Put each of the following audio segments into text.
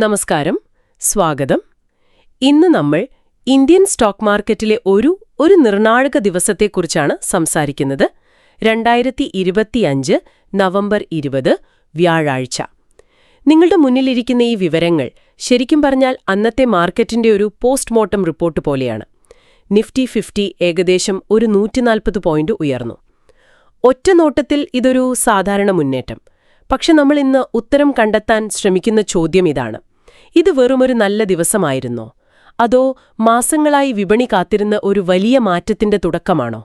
നമസ്കാരം, സ്വാഗതം. ഇന്ന് നമ്മൾ ഇന്ത്യൻ സ്റ്റോക്ക് മാർക്കറ്റിലെ ഒരു നിർണായക ദിവസത്തെക്കുറിച്ചാണ് സംസാരിക്കുന്നത്. 2025 നവംബർ 20 വ്യാഴാഴ്ച. നിങ്ങളുടെ മുന്നിലിരിക്കുന്ന ഈ വിവരങ്ങൾ ശരിക്കും പറഞ്ഞാൽ അന്നത്തെ മാർക്കറ്റിന്റെ ഒരു പോസ്റ്റ്മോർട്ടം റിപ്പോർട്ട് പോലെയാണ്. നിഫ്റ്റി 50 ഏകദേശം ഒരു 140 പോയിന്റ് ഉയർന്നു. ഒറ്റ നോട്ടത്തിൽ ഇതൊരു സാധാരണ മുന്നേറ്റം. പക്ഷെ നമ്മൾ ഇന്ന് ഉത്തരം കണ്ടെത്താൻ ശ്രമിക്കുന്ന ചോദ്യം ഇതാണ്: ഇത് വെറുമൊരു നല്ല ദിവസമായിരുന്നോ, അതോ മാസങ്ങളായി വിപണി കാത്തിരുന്ന ഒരു വലിയ മാറ്റത്തിന്റെ തുടക്കമാണോ?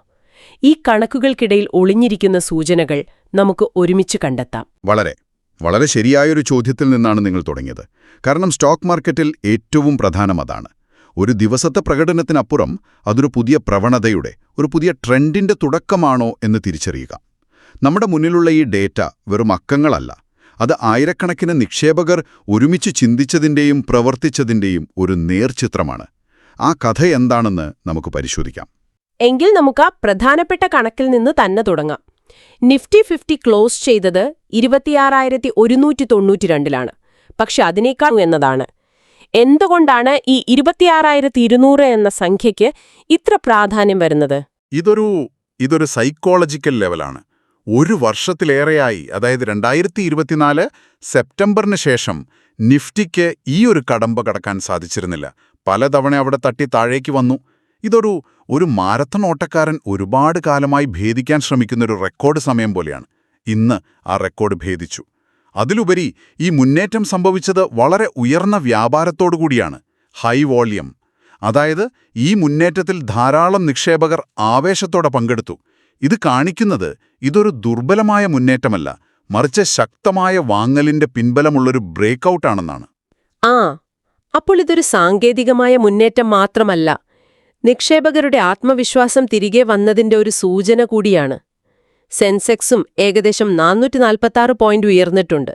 ഈ കണക്കുകൾക്കിടയിൽ ഒളിഞ്ഞിരിക്കുന്ന സൂചനകൾ നമുക്ക് ഒരുമിച്ച് കണ്ടെത്താം. വളരെ ശരിയായൊരു ചോദ്യത്തിൽ നിന്നാണ് നിങ്ങൾ തുടങ്ങിയത്. കാരണം സ്റ്റോക്ക് മാർക്കറ്റിൽ ഏറ്റവും പ്രധാനം അതാണ്. ഒരു ദിവസത്തെ പ്രകടനത്തിനപ്പുറം അതൊരു പുതിയ പ്രവണതയുടെ, ഒരു പുതിയ ട്രെൻഡിന്റെ തുടക്കമാണോ എന്ന് തിരിച്ചറിയുക. നമ്മുടെ മുന്നിലുള്ള ഈ ഡേറ്റ വെറും അക്കങ്ങളല്ല, അത് ആയിരക്കണക്കിന് നിക്ഷേപകർ ഒരുമിച്ച് ചിന്തിച്ചതിൻ്റെയും പ്രവർത്തിച്ചതിൻ്റെയും ഒരു നേർചിത്രമാണ്. ആ കഥ എന്താണെന്ന് നമുക്ക് പരിശോധിക്കാം. എങ്കിൽ നമുക്ക് ആ പ്രധാനപ്പെട്ട കണക്കിൽ നിന്ന് തന്നെ തുടങ്ങാം. നിഫ്റ്റി 50 ക്ലോസ് ചെയ്തത് 26,192 പക്ഷെ അതിനേക്കാൾ എന്നതാണ്. എന്തുകൊണ്ടാണ് ഈ 26,200 എന്ന സംഖ്യയ്ക്ക് ഇത്ര പ്രാധാന്യം വരുന്നത്? ഇതൊരു സൈക്കോളജിക്കൽ ലെവലാണ്. ഒരു വർഷത്തിലേറെയായി, അതായത് 2024 സെപ്റ്റംബറിന് ശേഷം നിഫ്റ്റിക്ക് ഈ ഒരു കടമ്പ കടക്കാൻ സാധിച്ചിരുന്നില്ല. പലതവണ അവിടെ തട്ടി താഴേക്ക് വന്നു. ഒരു മാരത്തൺ ഓട്ടക്കാരൻ ഒരുപാട് കാലമായി ഭേദിക്കാൻ ശ്രമിക്കുന്നൊരു റെക്കോർഡ് സമയം പോലെയാണ്. ഇന്ന് ആ റെക്കോർഡ് ഭേദിച്ചു. അതിലുപരി ഈ മുന്നേറ്റം സംഭവിച്ചത് വളരെ ഉയർന്ന വ്യാപാരത്തോടുകൂടിയാണ്. High volume. അതായത് ഈ മുന്നേറ്റത്തിൽ ധാരാളം നിക്ഷേപകർ ആവേശത്തോടെ പങ്കെടുത്തു. ഇത് കാണിക്കുന്നത് ഇതൊരു ദുർബലമായ മുന്നേറ്റമല്ല, മറിച്ച് ശക്തമായ വാങ്ങലിന്റെ പിൻബലമുള്ളൊരു ബ്രേക്കൗട്ടാണെന്നാണ്. അപ്പോൾ ഇതൊരു സാങ്കേതികമായ മുന്നേറ്റം മാത്രമല്ല, നിക്ഷേപകരുടെ ആത്മവിശ്വാസം തിരികെ വന്നതിന്റെ ഒരു സൂചന കൂടിയാണ്. സെൻസെക്സും ഏകദേശം 446 പോയിന്റ് ഉയർന്നിട്ടുണ്ട്.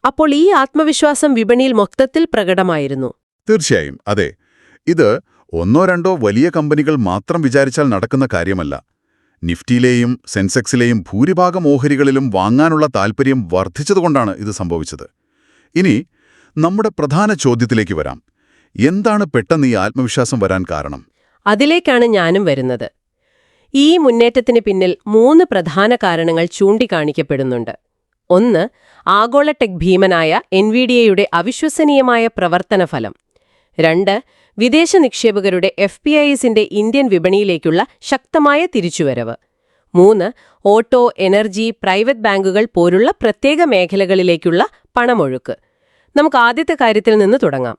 അപ്പോൾ ഈ ആത്മവിശ്വാസം വിപണിയിൽ മൊത്തത്തിൽ പ്രകടമായിരുന്നു. തീർച്ചയായും അതെ. ഇത് ഒന്നോ രണ്ടോ വലിയ കമ്പനികൾ മാത്രം വിചാരിച്ചാൽ നടക്കുന്ന കാര്യമല്ല. നിഫ്റ്റിയിലെയും സെൻസെക്സിലെയും ഭൂരിഭാഗം ഓഹരികളിലും വാങ്ങാനുള്ള താൽപ്പര്യം വർദ്ധിച്ചതുകൊണ്ടാണ് ഇത് സംഭവിച്ചത്. ഇനി നമ്മുടെ പ്രധാന ചോദ്യത്തിലേക്ക് വരാം. എന്താണ് പെട്ടെന്ന് ഈ ആത്മവിശ്വാസം വരാൻ കാരണം? അതിലേക്കാണ് ഞാനും വരുന്നത്. ഈ മുന്നേറ്റത്തിന് പിന്നിൽ 3 പ്രധാന കാരണങ്ങൾ ചൂണ്ടിക്കാണിക്കപ്പെടുന്നുണ്ട്. ഒന്ന്, ആഗോള ടെക് ഭീമനായ എൻവിഡിയയുടെ അവിശ്വസനീയമായ പ്രവർത്തനഫലം. 2, വിദേശ നിക്ഷേപകരുടെ FPIസിന്റെ ഇന്ത്യൻ വിപണിയിലേക്കുള്ള ശക്തമായ തിരിച്ചുവരവ്. 3, ഓട്ടോ, എനർജി, പ്രൈവറ്റ് ബാങ്കുകൾ പോലുള്ള പ്രത്യേക മേഖലകളിലേക്കുള്ള പണമൊഴുക്ക്. നമുക്ക് ആദ്യത്തെ കാര്യത്തിൽ നിന്ന് തുടങ്ങാം.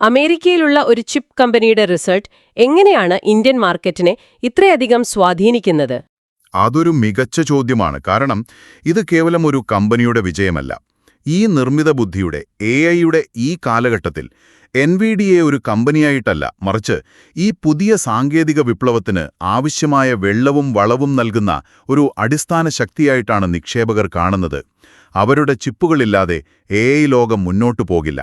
അമേരിക്കയിലുള്ള ഒരു ചിപ്പ് കമ്പനിയുടെ റിസൾട്ട് എങ്ങനെയാണ് ഇന്ത്യൻ മാർക്കറ്റിനെ ഇത്രയധികം സ്വാധീനിക്കുന്നത്? അതൊരു മികച്ച ചോദ്യമാണ്. കാരണം ഇത് കേവലം ഒരു കമ്പനിയുടെ വിജയമല്ല. ഈ നിർമ്മിത ബുദ്ധിയുടെ, AI-യുടെ ഈ കാലഘട്ടത്തിൽ NVIDIA ഒരു കമ്പനിയായിട്ടല്ല, മറിച്ച് ഈ പുതിയ സാങ്കേതിക വിപ്ലവത്തിന് ആവശ്യമായ വെള്ളവും വളവും നൽകുന്ന ഒരു അടിസ്ഥാന ശക്തിയായിട്ടാണ് നിക്ഷേപകർ കാണുന്നത്. അവരുടെ ചിപ്പുകളില്ലാതെ AI ലോകം മുന്നോട്ടു പോകില്ല.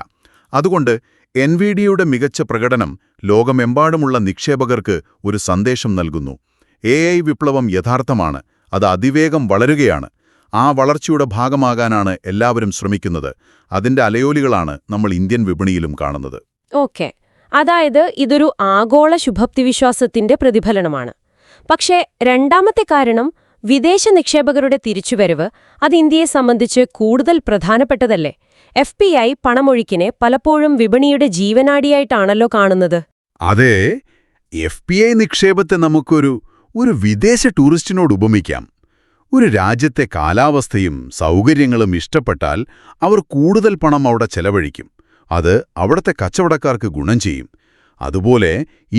അതുകൊണ്ട് NVIDIAയുടെ മികച്ച പ്രകടനം ലോകമെമ്പാടുമുള്ള നിക്ഷേപകർക്ക് ഒരു സന്ദേശം നൽകുന്നു. AI വിപ്ലവം യഥാർത്ഥമാണ്, അത് അതിവേഗം വളരുകയാണ്. ആ വളർച്ചയുടെ ഭാഗമാകാനാണ് എല്ലാവരും ശ്രമിക്കുന്നത്. അതിന്റെ അലയോലികളാണ് നമ്മൾ ഇന്ത്യൻ വിപണിയിലും കാണുന്നത്. ഓക്കെ, അതായത് ഇതൊരു ആഗോള ശുഭപ്തിവിശ്വാസത്തിന്റെ പ്രതിഫലനമാണ്. പക്ഷേ രണ്ടാമത്തെ കാരണം, വിദേശ നിക്ഷേപകരുടെ തിരിച്ചുവരവ്, അത് ഇന്ത്യയെ സംബന്ധിച്ച് കൂടുതൽ പ്രധാനപ്പെട്ടതല്ലേ? FPI പണമൊഴുക്കിനെ പലപ്പോഴും വിപണിയുടെ ജീവനാഡിയായിട്ടാണല്ലോ കാണുന്നത്. അതെ, FPI നിക്ഷേപത്തെ നമുക്കൊരു വിദേശ ടൂറിസ്റ്റിനോട് ഉപമിക്കാം. ഒരു രാജ്യത്തെ കാലാവസ്ഥയും സൗകര്യങ്ങളും ഇഷ്ടപ്പെട്ടാൽ അവർ കൂടുതൽ പണം അവിടെ ചെലവഴിക്കും. അത് അവിടത്തെ കച്ചവടക്കാർക്ക് ഗുണം ചെയ്യും. അതുപോലെ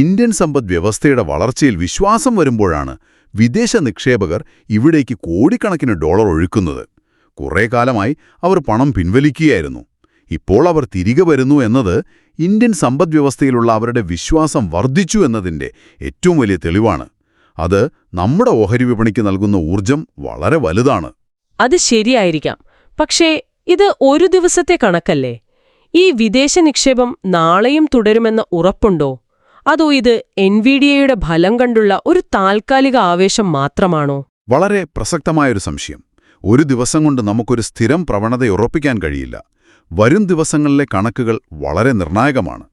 ഇന്ത്യൻ സമ്പദ് വ്യവസ്ഥയുടെ വളർച്ചയിൽ വിശ്വാസം വരുമ്പോഴാണ് വിദേശ നിക്ഷേപകർ ഇവിടേക്ക് കോടിക്കണക്കിന് ഡോളർ ഒഴുക്കുന്നത്. കുറേ കാലമായി അവർ പണം പിൻവലിക്കുകയായിരുന്നു. ഇപ്പോൾ അവർ തിരികെ വരുന്നു എന്നത് ഇന്ത്യൻ സമ്പദ് വ്യവസ്ഥയിലുള്ള അവരുടെ വിശ്വാസം വർദ്ധിച്ചു എന്നതിൻ്റെ ഏറ്റവും വലിയ തെളിവാണ്. അത് നമ്മുടെ ഓഹരി വിപണിക്ക് നൽകുന്ന ഊർജം വളരെ വലുതാണ്. അത് ശരിയായിരിക്കാം. പക്ഷേ ഇത് ഒരു ദിവസത്തെ കണക്കല്ലേ? ഈ വിദേശ നിക്ഷേപം നാളെയും തുടരുമെന്ന ഉറപ്പുണ്ടോ? അതോ ഇത് NVIDIAയുടെ ഫലം കണ്ടുള്ള ഒരു താൽക്കാലിക ആവേശം മാത്രമാണോ? വളരെ പ്രസക്തമായൊരു സംശയം. ഒരു ദിവസം കൊണ്ട് നമുക്കൊരു സ്ഥിരം പ്രവണത ഉറപ്പിക്കാൻ കഴിയില്ല. വരും ദിവസങ്ങളിലെ കണക്കുകൾ വളരെ നിർണായകമാണ്.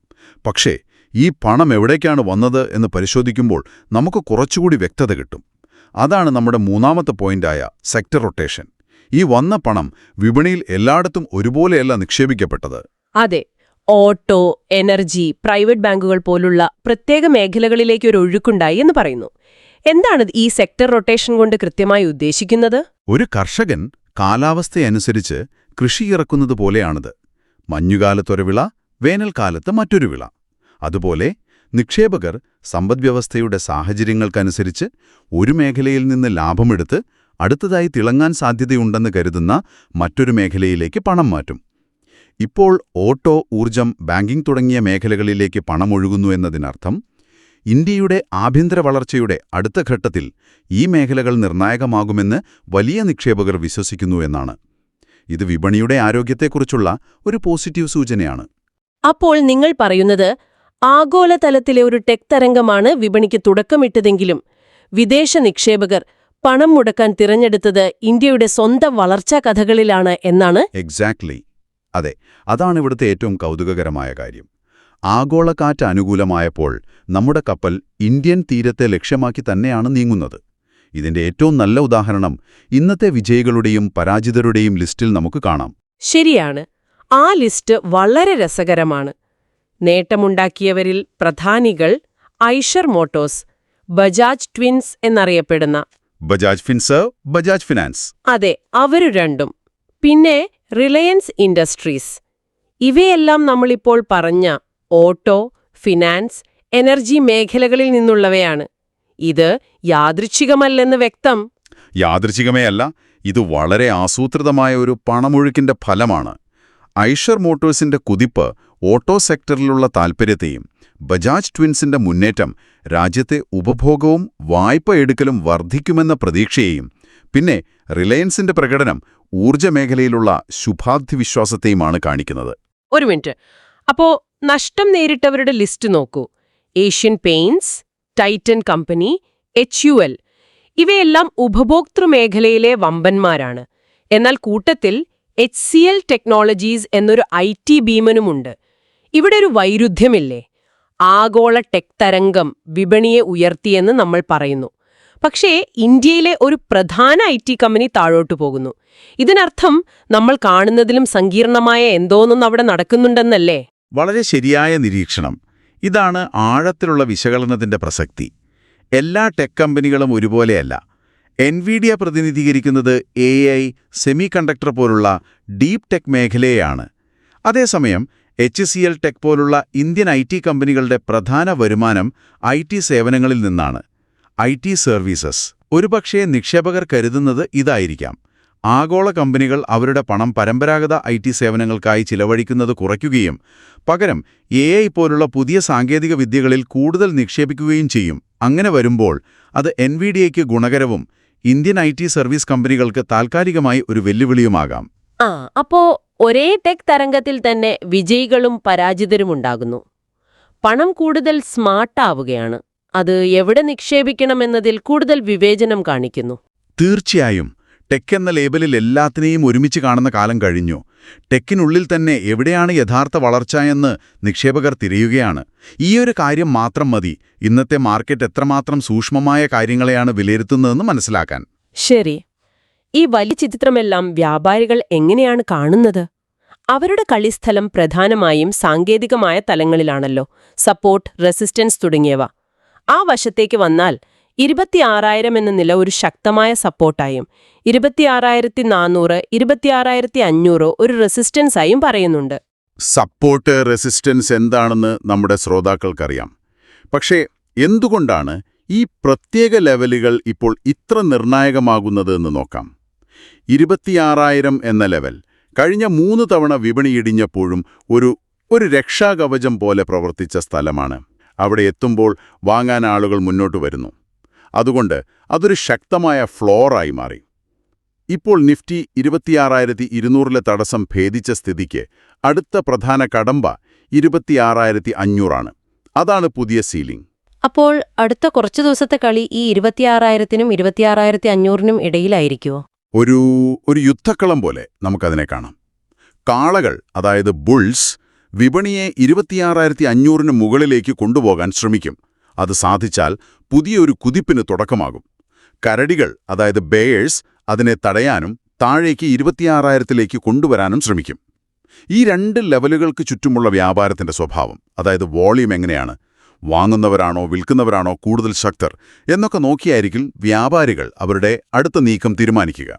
പക്ഷേ ഈ പണം എവിടേക്കാണ് വന്നത് എന്ന് പരിശോധിക്കുമ്പോൾ നമുക്ക് കുറച്ചുകൂടി വ്യക്തത കിട്ടും. അതാണ് നമ്മുടെ മൂന്നാമത്തെ പോയിന്റായ സെക്ടർ റൊട്ടേഷൻ. ഈ വന്ന പണം വിപണിയിൽ എല്ലായിടത്തും ഒരുപോലെയല്ല നിക്ഷേപിക്കപ്പെട്ടത്. അതെ, ഓട്ടോ, എനർജി, പ്രൈവറ്റ് ബാങ്കുകൾ പോലുള്ള പ്രത്യേക മേഖലകളിലേക്ക് ഒരു ഒഴുക്കുണ്ടായി എന്ന് പറയുന്നു. എന്താണ് ഈ സെക്ടർ റൊട്ടേഷൻ കൊണ്ട് കൃത്യമായി ഉദ്ദേശിക്കുന്നത്? ഒരു കർഷകൻ കാലാവസ്ഥയനുസരിച്ച് കൃഷി ഇറക്കുന്നത് പോലെയാണിത്. മഞ്ഞുകാലത്തൊരു വിള, വേനൽക്കാലത്ത് മറ്റൊരു വിള. അതുപോലെ നിക്ഷേപകർ സമ്പദ്വ്യവസ്ഥയുടെ സാഹചര്യങ്ങൾക്കനുസരിച്ച് ഒരു മേഖലയിൽ നിന്ന് ലാഭമെടുത്ത് അടുത്തതായി തിളങ്ങാൻ സാധ്യതയുണ്ടെന്ന് കരുതുന്ന മറ്റൊരു മേഖലയിലേക്ക് പണം മാറ്റും. ഇപ്പോൾ ഓട്ടോ, ഊർജം, ബാങ്കിംഗ് തുടങ്ങിയ മേഖലകളിലേക്ക് പണമൊഴുകുന്നു എന്നതിനർത്ഥം ഇന്ത്യയുടെ ആഭ്യന്തര വളർച്ചയുടെ അടുത്ത ഘട്ടത്തിൽ ഈ മേഖലകൾ നിർണായകമാകുമെന്ന് വലിയ നിക്ഷേപകർ വിശ്വസിക്കുന്നു എന്നാണ്. ഇത് വിപണിയുടെ ആരോഗ്യത്തെക്കുറിച്ചുള്ള ഒരു പോസിറ്റീവ് സൂചനയാണ്. അപ്പോൾ നിങ്ങൾ പറയുന്നത് ആഗോളതലത്തിലെ ഒരു ടെക് തരംഗമാണ് വിപണിക്ക് തുടക്കമിട്ടതെങ്കിലും വിദേശ നിക്ഷേപകർ പണം മുടക്കാൻ തിരഞ്ഞെടുത്തത് ഇന്ത്യയുടെ സ്വന്തം വളർച്ചാ കഥകളിലാണ് എന്നാണ്? എക്സാക്ട്ലി. അതെ, അതാണ് ഇവിടുത്തെ ഏറ്റവും കൗതുകകരമായ കാര്യം. ആഗോളക്കാറ്റ് അനുകൂലമായപ്പോൾ നമ്മുടെ കപ്പൽ ഇന്ത്യൻ തീരത്തെ ലക്ഷ്യമാക്കി തന്നെയാണ് നീങ്ങുന്നത്. ഇതിന്റെ ഏറ്റവും നല്ല ഉദാഹരണം ഇന്നത്തെ വിജയികളുടെയും പരാജിതരുടെയും ലിസ്റ്റിൽ നമുക്ക് കാണാം. ശരിയാണ്, ആ ലിസ്റ്റ് വളരെ രസകരമാണ്. നേട്ടമുണ്ടാക്കിയവരിൽ പ്രധാനികൾ ഐഷർ മോട്ടോഴ്സ്, ബജാജ് ട്വിൻസ് എന്നറിയപ്പെടുന്ന ബജാജ് ഫിൻസർവ്, ബജാജ് ഫിനാൻസ്. അതെ, അവരു രണ്ടും. പിന്നെ റിലയൻസ് ഇൻഡസ്ട്രീസ്. ഇവയെല്ലാം നമ്മളിപ്പോൾ പറഞ്ഞ ഓട്ടോ, ഫിനാൻസ്, എനർജി മേഖലകളിൽ നിന്നുള്ളവയാണ്. ഇത് യാദൃച്ഛികമല്ലെന്ന് വ്യക്തം. യാദൃച്ഛികമേ അല്ല, ഇത് വളരെ ആസൂത്രിതമായ ഒരു പണമൊഴുക്കിന്റെ ഫലമാണ്. ഐഷർ മോട്ടോഴ്സിന്റെ കുതിപ്പ് ഓട്ടോ സെക്ടറിലുള്ള താൽപ്പര്യത്തെയും ബജാജ് ട്വിൻസിന്റെ മുന്നേറ്റം രാജ്യത്തെ ഉപഭോഗവും വായ്പ എടുക്കലും വർദ്ധിക്കുമെന്ന പ്രതീക്ഷയെയും പിന്നെ റിലയൻസിന്റെ പ്രകടനം ഊർജ്ജമേഖലയിലുള്ള ശുഭാപ്തിവിശ്വാസത്തെയുമാണ് കാണിക്കുന്നത്. ഒരു മിനിറ്റ്. അപ്പോ നഷ്ടം നേരിട്ടവരുടെ ലിസ്റ്റ് നോക്കൂ. Asian paints, Titan company, HUL ഇവയെല്ലാം ഉപഭോക്തൃമേഖലയിലെ വമ്പന്മാരാണ്. എന്നാൽ കൂട്ടത്തിൽ HCL ടെക്നോളജീസ് എന്നൊരു IT ഭീമനുമുണ്ട്. ഇവിടെ ഒരു വൈരുദ്ധ്യമില്ലേ? ആഗോള ടെക് തരംഗം വിപണിയെ ഉയർത്തിയെന്ന് നമ്മൾ പറയുന്നു. പക്ഷേ ഇന്ത്യയിലെ ഒരു പ്രധാന IT കമ്പനി താഴോട്ടു പോകുന്നു. ഇതിനർത്ഥം നമ്മൾ കാണുന്നതിലും സങ്കീർണമായ എന്തോന്നും അവിടെ നടക്കുന്നുണ്ടെന്നല്ലേ? വളരെ ശരിയായ നിരീക്ഷണം. ഇതാണ് ആഴത്തിലുള്ള വിശകലനത്തിന്റെ പ്രസക്തി. എല്ലാ ടെക് കമ്പനികളും ഒരുപോലെയല്ല. എൻവിഡിയ പ്രതിനിധീകരിക്കുന്നത് AI, സെമി കണ്ടക്ടർ പോലുള്ള ഡീപ് ടെക് മേഖലയെയാണ്. അതേസമയം HCL ടെക് പോലുള്ള ഇന്ത്യൻ IT കമ്പനികളുടെ പ്രധാന വരുമാനം IT സേവനങ്ങളിൽ നിന്നാണ്. IT services. ഒരുപക്ഷേ നിക്ഷേപകർ കരുതുന്നത് ഇതായിരിക്കാം. ആഗോള കമ്പനികൾ അവരുടെ പണം പരമ്പരാഗത IT സേവനങ്ങൾക്കായി ചിലവഴിക്കുന്നത് കുറയ്ക്കുകയും പകരം AI പോലുള്ള പുതിയ സാങ്കേതിക വിദ്യകളിൽ കൂടുതൽ നിക്ഷേപിക്കുകയും ചെയ്യും. അങ്ങനെ വരുമ്പോൾ അത് എൻവിഡിയയ്ക്ക് ഗുണകരവും ഇന്ത്യൻ IT സർവീസ് കമ്പനികൾക്ക് താൽക്കാലികമായി ഒരു വെല്ലുവിളിയുമാകാം. അപ്പോ ഒരേ ടെക് തരംഗത്തിൽ തന്നെ വിജയികളും പരാജിതരുമുണ്ടാകുന്നു. പണം കൂടുതൽ സ്മാർട്ടാവുകയാണ്. അത് എവിടെ നിക്ഷേപിക്കണമെന്നതിൽ കൂടുതൽ വിവേചനം കാണിക്കുന്നു. തീർച്ചയായും. ടെക് എന്ന ലേബലിൽ എല്ലാത്തിനെയും ഒരുമിച്ച് കാണുന്ന കാലം കഴിഞ്ഞു. ടെക്കിനുള്ളിൽ തന്നെ എവിടെയാണ് യഥാർത്ഥ വളർച്ച എന്ന് നിക്ഷേപകർ തിരയുകയാണ്. ഈയൊരു കാര്യം മാത്രം മതി ഇന്നത്തെ മാർക്കറ്റ് എത്രമാത്രം സൂക്ഷ്മമായ കാര്യങ്ങളെയാണ് വിലയിരുത്തുന്നതെന്ന് മനസ്സിലാക്കാൻ. ശരി. ഈ വലിയ ചിത്രമെല്ലാം വ്യാപാരികൾ എങ്ങനെയാണ് കാണുന്നത്? അവരുടെ കളിസ്ഥലം പ്രധാനമായും സാങ്കേതികമായ തലങ്ങളിലാണല്ലോ. സപ്പോർട്ട്, റെസിസ്റ്റൻസ് തുടങ്ങിയവ. ആ വശത്തേക്ക് വന്നാൽ 26,000 എന്ന നില ഒരു ശക്തമായ സപ്പോർട്ടായും 26,400, 26,500 ഒരു റെസിസ്റ്റൻസായും പറയുന്നുണ്ട്. സപ്പോർട്ട്, റെസിസ്റ്റൻസ് എന്താണെന്ന് നമ്മുടെ ശ്രോതാക്കൾക്കറിയാം. പക്ഷേ എന്തുകൊണ്ടാണ് ഈ പ്രത്യേക ലെവലുകൾ ഇപ്പോൾ ഇത്ര നിർണായകമാകുന്നത് എന്ന് നോക്കാം. 26,000 എന്ന ലെവൽ കഴിഞ്ഞ 3 തവണ വിപണിയിടിഞ്ഞപ്പോഴും ഒരു രക്ഷാകവചം പോലെ പ്രവർത്തിച്ച സ്ഥലമാണ്. അവിടെ എത്തുമ്പോൾ വാങ്ങാൻ ആളുകൾ മുന്നോട്ട് വരുന്നു. അതുകൊണ്ട് അതൊരു ശക്തമായ ഫ്ലോറായി മാറി. ഇപ്പോൾ നിഫ്റ്റി 26,200 തടസ്സം ഭേദിച്ച സ്ഥിതിക്ക് അടുത്ത പ്രധാന കടമ്പ 26,500 അതാണ് പുതിയ സീലിംഗ്. അപ്പോൾ അടുത്ത കുറച്ചു ദിവസത്തെ കളി ഈ 26,000-നും 26,500-നും ഇടയിലായിരിക്കുമോ? ഒരു യുദ്ധക്കളം പോലെ നമുക്കതിനെ കാണാം. കാളകൾ അതായത് ബുൾസ് വിപണിയെ 26,500-ന് മുകളിലേക്ക് കൊണ്ടുപോകാൻ ശ്രമിക്കും. അത് സാധിച്ചാൽ പുതിയൊരു കുതിപ്പിന് തുടക്കമാകും. കരടികൾ അതായത് ബെയേഴ്സ് അതിനെ തടയാനും താഴേക്ക് 26,000-ലേക്ക് കൊണ്ടുവരാനും ശ്രമിക്കും. ഈ രണ്ട് ലെവലുകൾക്ക് ചുറ്റുമുള്ള വ്യാപാരത്തിന്റെ സ്വഭാവം, അതായത് വോളിയം എങ്ങനെയാണ്, വാങ്ങുന്നവരാണോ വിൽക്കുന്നവരാണോ കൂടുതൽ ശക്തർ എന്നൊക്കെ നോക്കിയായിരിക്കും വ്യാപാരികൾ അവരുടെ അടുത്ത നീക്കം തീരുമാനിക്കുക.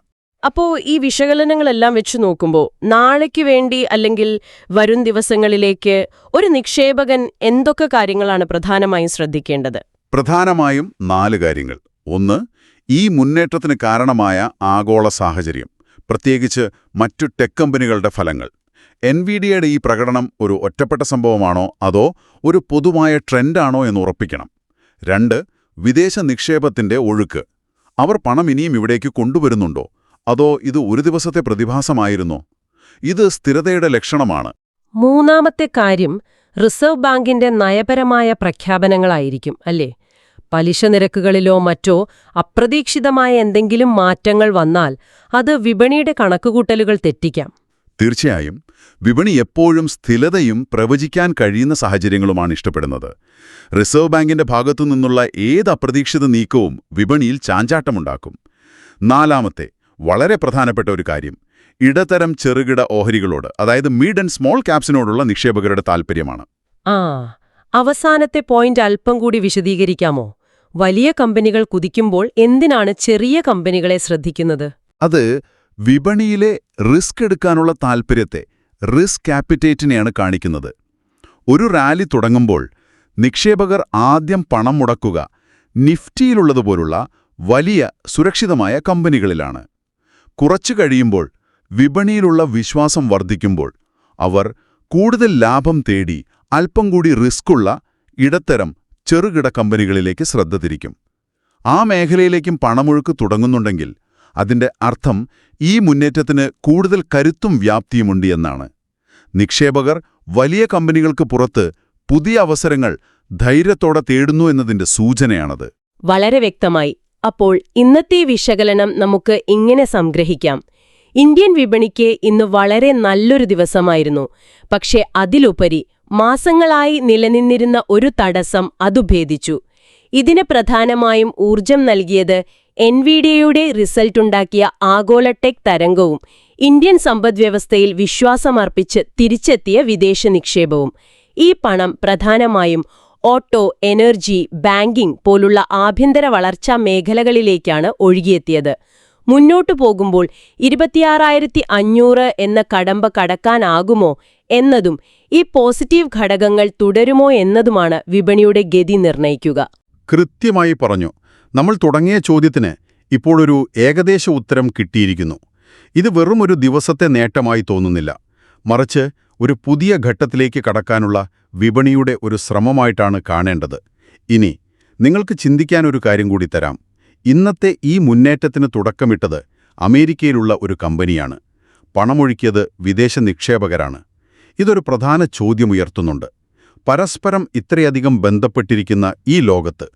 അപ്പോൾ ഈ വിശകലനങ്ങളെല്ലാം വെച്ച് നോക്കുമ്പോൾ നാളേക്ക് വേണ്ടി അല്ലെങ്കിൽ വരും ദിവസങ്ങളിലേക്ക് ഒരു നിക്ഷേപകൻ എന്തൊക്കെ കാര്യങ്ങളാണ് പ്രധാനമായും ശ്രദ്ധിക്കേണ്ടത്? പ്രധാനമായും 4 കാര്യങ്ങൾ. 1. ഈ മുന്നേറ്റത്തിന് കാരണമായ ആഗോള സാഹചര്യം, പ്രത്യേകിച്ച് മറ്റു ടെക് കമ്പനികളുടെ ഫലങ്ങൾ. എൻവിഡിയയുടെ ഈ പ്രകടനം ഒരു ഒറ്റപ്പെട്ട സംഭവമാണോ അതോ ഒരു പൊതുവായ ട്രെൻഡാണോ എന്ന് ഉറപ്പിക്കണം. 2. വിദേശ നിക്ഷേപത്തിന്റെ ഒഴുക്ക്. അവർ പണം ഇനിയും ഇവിടേക്ക് കൊണ്ടുവരുന്നുണ്ടോ അതോ ഇത് ഒരു ദിവസത്തെ പ്രതിഭാസമായിരുന്നോ? ഇത് സ്ഥിരതയുടെ ലക്ഷണമാണ്. 3. കാര്യം റിസർവ് ബാങ്കിന്റെ നയപരമായ പ്രഖ്യാപനങ്ങളായിരിക്കും, അല്ലേ? പലിശ നിരക്കുകളിലോ മറ്റോ അപ്രതീക്ഷിതമായ എന്തെങ്കിലും മാറ്റങ്ങൾ വന്നാൽ അത് വിപണിയുടെ കണക്കുകൂട്ടലുകൾ തെറ്റിക്കാം. തീർച്ചയായും വിപണി എപ്പോഴും സ്ഥിരതയും പ്രവചിക്കാൻ കഴിയുന്ന സാഹചര്യങ്ങളുമാണ് ഇഷ്ടപ്പെടുന്നത്. റിസർവ് ബാങ്കിന്റെ ഭാഗത്തുനിന്നുള്ള ഏത് അപ്രതീക്ഷിത നീക്കവും വിപണിയിൽ ചാഞ്ചാട്ടമുണ്ടാക്കും. 4. വളരെ പ്രധാനപ്പെട്ട ഒരു കാര്യം ഇടത്തരം ചെറുകിട ഓഹരികളോട്, അതായത് മിഡ് ആൻഡ് സ്മോൾ ക്യാപ്സിനോടുള്ള നിക്ഷേപകരുടെ താൽപ്പര്യമാണ്. അവസാനത്തെ പോയിന്റ് അല്പം കൂടി വിശദീകരിക്കാമോ? വലിയ കമ്പനികൾ കുതിക്കുമ്പോൾ എന്തിനാണ് ചെറിയ കമ്പനികളെ ശ്രദ്ധിക്കുന്നത്? അത് വിപണിയിലെ റിസ്ക് എടുക്കാനുള്ള താൽപ്പര്യത്തെ, റിസ്ക് ആപ്പിറ്റേറ്റിനെയാണ് കാണിക്കുന്നത്. ഒരു റാലി തുടങ്ങുമ്പോൾ നിക്ഷേപകർ ആദ്യം പണം മുടക്കുക നിഫ്റ്റിയിലുള്ളതുപോലുള്ള വലിയ സുരക്ഷിതമായ കമ്പനികളിലാണ്. കുറച്ചു കഴിയുമ്പോൾ വിപണിയിലുള്ള വിശ്വാസം വർദ്ധിക്കുമ്പോൾ അവർ കൂടുതൽ ലാഭം തേടി അല്പം കൂടി റിസ്ക്കുള്ള ഇടത്തരം ചെറുകിട കമ്പനികളിലേക്ക് ശ്രദ്ധ തിരിക്കും. ആ മേഖലയിലേക്കും പണമൊഴുക്ക് തുടങ്ങുന്നുണ്ടെങ്കിൽ അതിന്റെ അർത്ഥം ഈ മുന്നേറ്റത്തിന് കൂടുതൽ കരുത്തും വ്യാപ്തിയുമുണ്ട് എന്നാണ്. നിക്ഷേപകർ വലിയ കമ്പനികൾക്ക് പുറത്ത് പുതിയ അവസരങ്ങൾ ധൈര്യത്തോടെ തേടുന്നു എന്നതിന്റെ സൂചനയാണത്. വളരെ വ്യക്തമായി. അപ്പോൾ ഇന്നത്തെ വിശകലനം നമുക്ക് ഇങ്ങനെ സംഗ്രഹിക്കാം. ഇന്ത്യൻ വിപണിക്ക് ഇന്ന് വളരെ നല്ലൊരു ദിവസമായിരുന്നു. പക്ഷേ അതിലുപരി മാസങ്ങളായി നിലനിന്നിരുന്ന ഒരു തടസ്സം അതു ഭേദിച്ചു. ഇതിന് പ്രധാനമായും ഊർജം നൽകിയത് എൻവിഡിയയുടെ റിസൾട്ടുണ്ടാക്കിയ ആഗോള ടെക് തരംഗവും ഇന്ത്യൻ സമ്പദ്വ്യവസ്ഥയിൽ വിശ്വാസമർപ്പിച്ച് തിരിച്ചെത്തിയ വിദേശ നിക്ഷേപവും. ഈ പണം പ്രധാനമായും ഓട്ടോ, എനർജി, ബാങ്കിംഗ് പോലുള്ള ആഭ്യന്തര വളർച്ചാ മേഖലകളിലേക്കാണ് ഒഴുകിയെത്തിയത്. മുന്നോട്ടു പോകുമ്പോൾ 26,500 എന്ന കടമ്പ കടക്കാനാകുമോ എന്നതും ഈ പോസിറ്റീവ് ഘടകങ്ങൾ തുടരുമോ എന്നതുമാണ് വിപണിയുടെ ഗതി നിർണ്ണയിക്കുക. കൃത്യമായി പറഞ്ഞു. നമ്മൾ തുടങ്ങിയ ചോദ്യത്തിന് ഇപ്പോഴൊരു ഏകദേശ ഉത്തരം കിട്ടിയിരിക്കുന്നു. ഇത് വെറും ഒരു ദിവസത്തെ നേട്ടമായി തോന്നുന്നില്ല, മറിച്ച് ഒരു പുതിയ ഘട്ടത്തിലേക്ക് കടക്കാനുള്ള വിപണിയുടെ ഒരു ശ്രമമായിട്ടാണ് കാണേണ്ടത്. ഇനി നിങ്ങൾക്ക് ചിന്തിക്കാനൊരു കാര്യം കൂടി തരാം. ഇന്നത്തെ ഈ മുന്നേറ്റത്തിന് തുടക്കമിട്ടത് അമേരിക്കയിലുള്ള ഒരു കമ്പനിയാണ്. പണമൊഴുക്കിയത് വിദേശ നിക്ഷേപകരാണ്. ഇതൊരു പ്രധാന ചോദ്യമുയർത്തുന്നുണ്ട്. പരസ്പരം ഇത്രയധികം ബന്ധപ്പെട്ടിരിക്കുന്ന ഈ ലോകത്ത്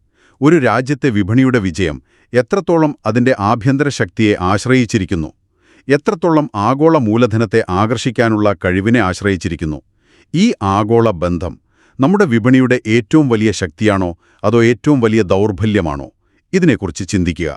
ഒരു രാജ്യത്തെ വിപണിയുടെ വിജയം എത്രത്തോളം അതിന്റെ ആഭ്യന്തര ശക്തിയെ ആശ്രയിച്ചിരിക്കുന്നു, എത്രത്തോളം ആഗോള മൂലധനത്തെ ആകർഷിക്കാനുള്ള കഴിവിനെ ആശ്രയിച്ചിരിക്കുന്നു? ഈ ആഗോള ബന്ധം നമ്മുടെ വിപണിയുടെ ഏറ്റവും വലിയ ശക്തിയാണോ അതോ ഏറ്റവും വലിയ ദൗർബല്യമാണോ? ഇതിനെക്കുറിച്ച് ചിന്തിക്കുക.